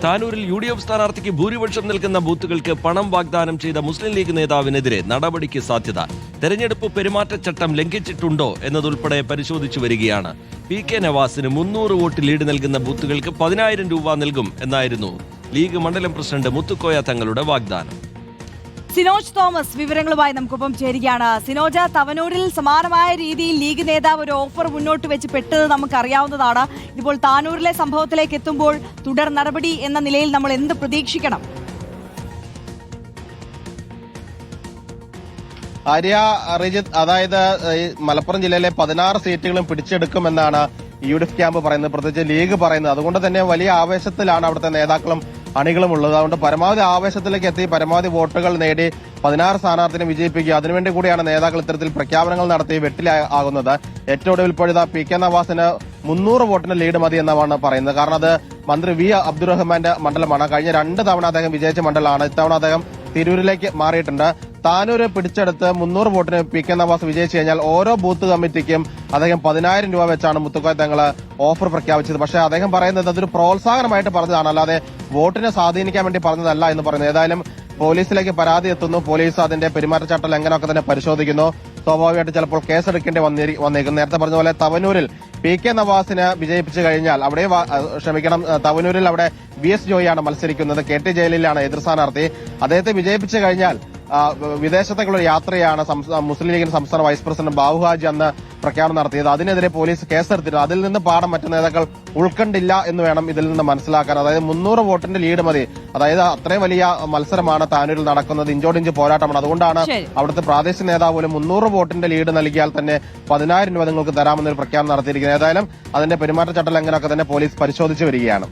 താനൂരിൽ UDF സ്ഥാനാർത്ഥിക്ക് ഭൂരിപക്ഷം നൽകുന്ന ബൂത്തുകൾക്ക് പണം വാഗ്ദാനം ചെയ്ത മുസ്ലിം ലീഗ് നേതാവിനെതിരെ നടപടിക്ക് സാധ്യത. തെരഞ്ഞെടുപ്പ് പെരുമാറ്റച്ചട്ടം ലംഘിച്ചിട്ടുണ്ടോ എന്നതുൾപ്പെടെ പരിശോധിച്ചു വരികയാണ്. PK നവാസിന് 300 വോട്ട് ലീഡ് നൽകുന്ന ബൂത്തുകൾക്ക് 10,000 രൂപ നൽകും എന്നായിരുന്നു ലീഗ് മണ്ഡലം പ്രസിഡന്റ് മുത്തുക്കോയ തങ്ങളുടെ വാഗ്ദാനം. സിനോജ് തോമസ് വിവരങ്ങളുമായി നമുക്കൊപ്പം ചേരുകയാണ്. സിനോജ്, തവനൂരിൽ സമാനമായ രീതിയിൽ ലീഗ് നേതാവ് ഒരു ഓഫർ മുന്നോട്ട് വെച്ച് പെട്ടത് നമുക്കറിയാവുന്നതാണ്. ഇപ്പോൾ താനൂരിലെ സംഭവത്തിലേക്ക് എത്തുമ്പോൾ തുടർ നടപടി എന്ന നിലയിൽ നമ്മൾ എന്ത് പ്രതീക്ഷിക്കണം? ആര്യ, റിജിത്ത്, അതായത് മലപ്പുറം ജില്ലയിലെ 16 സീറ്റുകളും പിടിച്ചെടുക്കുമെന്നാണ് UDF ക്യാമ്പ് പറയുന്നത്, പ്രത്യേകിച്ച് ലീഗ് പറയുന്നത്. അതുകൊണ്ട് തന്നെ വലിയ ആവേശത്തിലാണ് അവിടുത്തെ നേതാക്കളും അണികളും ഉള്ളത്. അതുകൊണ്ട് പരമാവധി ആവേശത്തിലേക്ക് എത്തി പരമാവധി വോട്ടുകൾ നേടി 16 സ്ഥാനാർത്ഥിനെ വിജയിപ്പിക്കുക. അതിനുവേണ്ടി കൂടിയാണ് നേതാക്കൾ ഇത്തരത്തിൽ പ്രഖ്യാപനങ്ങൾ നടത്തി വെട്ടിലാകുന്നത്. ഏറ്റവും ഒടുവിൽ ഇപ്പോഴിതാ PK നവാസിന് 300 വോട്ടിന് ലീഡ് മതി എന്നാണ് പറയുന്നത്. കാരണം അത് മന്ത്രി V അബ്ദുറഹ്മാന്റെ മണ്ഡലമാണ്. കഴിഞ്ഞ 2 തവണ അദ്ദേഹം വിജയിച്ച മണ്ഡലമാണ്. ഇത്തവണ അദ്ദേഹം തിരൂരിലേക്ക് മാറിയിട്ടുണ്ട്. താനൂര് പിടിച്ചെടുത്ത് 300 വോട്ടിന് PK നവാസ് വിജയിച്ചു കഴിഞ്ഞാൽ ഓരോ ബൂത്ത് കമ്മിറ്റിക്കും അദ്ദേഹം 10,000 രൂപ വെച്ചാണ് മുത്തുക്കോയ തങ്ങൾ ഓഫർ പ്രഖ്യാപിച്ചത്. പക്ഷേ അദ്ദേഹം പറയുന്നത് അതൊരു പ്രോത്സാഹനമായിട്ട് പറഞ്ഞതാണ്, അല്ലാതെ വോട്ടിനെ സ്വാധീനിക്കാൻ വേണ്ടി പറഞ്ഞതല്ല എന്ന് പറയുന്നത്. ഏതായാലും പോലീസിലേക്ക് പരാതി എത്തുന്നു. പോലീസ് അതിന്റെ പെരുമാറ്റച്ചട്ട ലംഘനമൊക്കെ തന്നെ പരിശോധിക്കുന്നു. സ്വാഭാവികമായിട്ട് ചിലപ്പോൾ കേസെടുക്കേണ്ടി വന്നേക്കും. നേരത്തെ പറഞ്ഞ പോലെ തവനൂരിൽ PK നവാസിനെ വിജയിപ്പിച്ചു കഴിഞ്ഞാൽ തവനൂരിൽ അവിടെ VS ജോയിയാണ് മത്സരിക്കുന്നത്. KT ജലീലാണ് എതിർ സ്ഥാനാർത്ഥി. അദ്ദേഹത്തെ വിജയിപ്പിച്ചു കഴിഞ്ഞാൽ വിദേശത്തേക്കുള്ള യാത്രയാണ് മുസ്ലിം ലീഗിന്റെ സംസ്ഥാന വൈസ് പ്രസിഡന്റ് ബാബു ഹാജി അന്ന് പ്രഖ്യാപനം നടത്തിയത്. അതിനെതിരെ പോലീസ് കേസെടുത്തിരുന്നു. അതിൽ നിന്ന് പാഠം മറ്റു നേതാക്കൾ ഉൾക്കൊണ്ടില്ല എന്ന് വേണം ഇതിൽ നിന്ന് മനസ്സിലാക്കാൻ. അതായത് 300 വോട്ടിന്റെ ലീഡ് മതി. അതായത് അത്രയും വലിയ മത്സരമാണ് താനൂരിൽ നടക്കുന്നത്. ഇഞ്ചോടിഞ്ച് പോരാട്ടമാണ്. അതുകൊണ്ടാണ് അവിടുത്തെ പ്രാദേശിക നേതാവ് പോലും 300 വോട്ടിന്റെ ലീഡ് നൽകിയാൽ തന്നെ 10,000 രൂപ നിങ്ങൾക്ക് തരാമെന്നൊരു പ്രഖ്യാപനം നടത്തിയിരിക്കുന്നത്. ഏതായാലും അതിന്റെ പെരുമാറ്റച്ചട്ട ലംഘനമൊക്കെ തന്നെ പോലീസ് പരിശോധിച്ചു വരികയാണ്.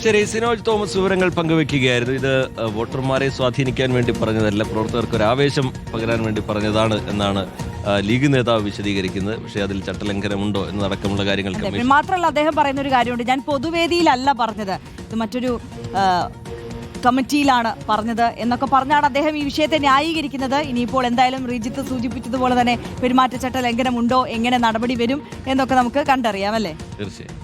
ശരി, സിനോജ് തോമസ് വിവരങ്ങൾ പങ്കുവെക്കുകയായിരുന്നു. ഇത് വോട്ടർമാരെ സ്വാധീനിക്കാൻ വേണ്ടി പറഞ്ഞതല്ല, പ്രവർത്തകർക്ക് ഒരു ആവേശം പകരാൻ വേണ്ടി പറഞ്ഞതാണ് എന്നാണ് ലീഗ് നേതാവ് വിശദീകരിക്കുന്നത്. പക്ഷേ അതിൽ ചട്ടലംഘനമുണ്ടോ എന്നതടക്കമുള്ള കാര്യങ്ങൾ മാത്രമല്ല, അദ്ദേഹം പറയുന്ന ഒരു കാര്യമുണ്ട്. ഞാൻ പൊതുവേദിയിലല്ല പറഞ്ഞത്, ഇത് മറ്റൊരു കമ്മിറ്റിയിലാണ് പറഞ്ഞത് എന്നൊക്കെ പറഞ്ഞാണ് അദ്ദേഹം ഈ വിഷയത്തെ ന്യായീകരിക്കുന്നത്. ഇനിയിപ്പോൾ എന്തായാലും റിജിത്ത് സൂചിപ്പിച്ചതുപോലെ തന്നെ പെരുമാറ്റച്ചട്ട ലംഘനമുണ്ടോ, എങ്ങനെ നടപടി വരും എന്നൊക്കെ നമുക്ക് കണ്ടറിയാം, അല്ലേ? തീർച്ചയായും.